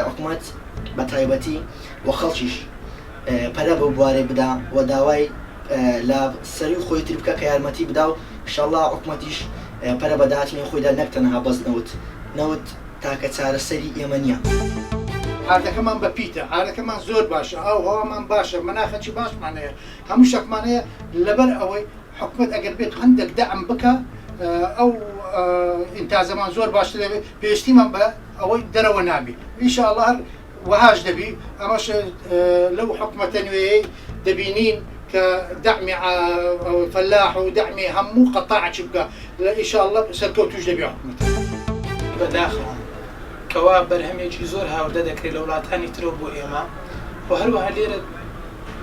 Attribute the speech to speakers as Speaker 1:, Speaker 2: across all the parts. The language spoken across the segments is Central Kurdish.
Speaker 1: حکوومەت بە تایبەتی وە خەڵکیش پەرە بە بوارێ بدا و داوای لە سەری و خۆی تر بکە کە یارمەتی بدا و ئینشاءالله حکوومەتیش پەرە بەداهاتنی خۆیدا نەک تەنها بەس نەوت تاکە چارەسەری ئێمە نییە.
Speaker 2: ئاردەکەمان بەپیتە، ئاردەکەمان زۆر باشە، ئەو هەوامان باشە، مەناخەکی باشمانەیە، هەموو شەکمانەیە لەبەر ئەوەی حکوومەت ئەگەر بێت هەندێک دەعم بکە ئەو ئینتازەمان زۆر باشتر دەبێت، پێویستیمان بە ئەوەی دەرەوە نابێت. ئینشاءالله هەر وەهاش دەبی، ئەمەش لەو حکوومەتە نوێیەی دەبینین کە دعمی فەلاح و دعمی هەموو قەتاعی بکە، ئینشاءالله سەرکەوتوش دەبێت حکوومەت.
Speaker 3: بەداخەوە کەوا بەرهەمێکی زۆر هاوردە دەکرێت لە وڵاتانی ترۆ بۆ ئێمە و هەروەها لێرە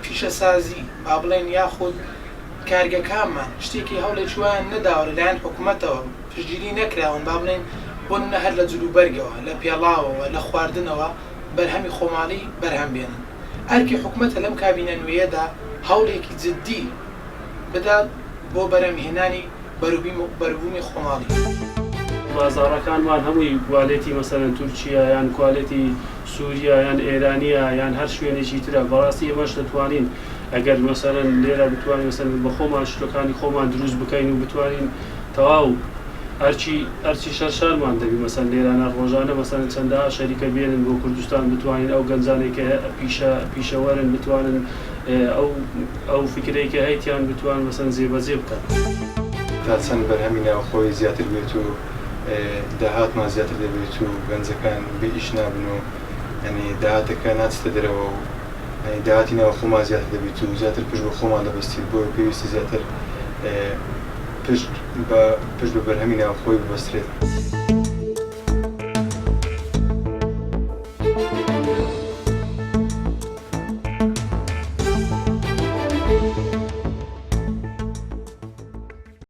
Speaker 3: پیشەسازی با بڵێن یاخود کارگەکانمان شتێکی هەوڵێک وایان نەداوە لەلایەن حکوومەتەوە پشتگیری نەکراون با بڵێن بۆ نمونە هەر لە جلوبەرگەوە لە پێڵاوەوە لە خواردنەوە بەرهەمی خۆماڵی بەرهەم بێنن. ئەرکی حکوومەتە لەم کابینە نوێیەدا هەوڵێکی جددی بدات بۆ بەرهەمهێنانی بەروبوومی خۆماڵی.
Speaker 4: بازارەکانمان هەمووی کوالێتی مەسەلەن تورکیا یان کوالێتی سووریا یان ئێرانیە یان هەر شوێنێکی ترە بەڕاستی ئێمەش دەتوانین ئەگەر مەسەلەن لێرە بتوانین مەسەلەن بە خۆمان شتەکانی خۆمان دروست بکەین و بتوانین تەواو ئەرچی شەرشارمان دەبی مەسەلەن لێرانە ڕۆژانە مەسەلەن چەندە شەریکە بێنن بۆ کوردستان بتوانین ئەو گەنجانێکە پیشەوەرن بتوانن ئەو فکرەیەکە هەیتیان بتوان مەسەلەن جێبەجێ بکەن.
Speaker 5: تا چەند بەرهەمی ناوخۆی زیاتر بێت و داهاتمان زیاتر دەبێت و گەنجەکان بێ ئیش نابن و ینی داهاتەکە ناچتە دەرەوە و داهاتی ناوە خۆمان زیاتر دەبێت و زیاتر پشت بە خۆمان دەبەستیت بۆ پێویستی زیاتر پشت بە بەرهەمی ناوخۆی ببەسترێت.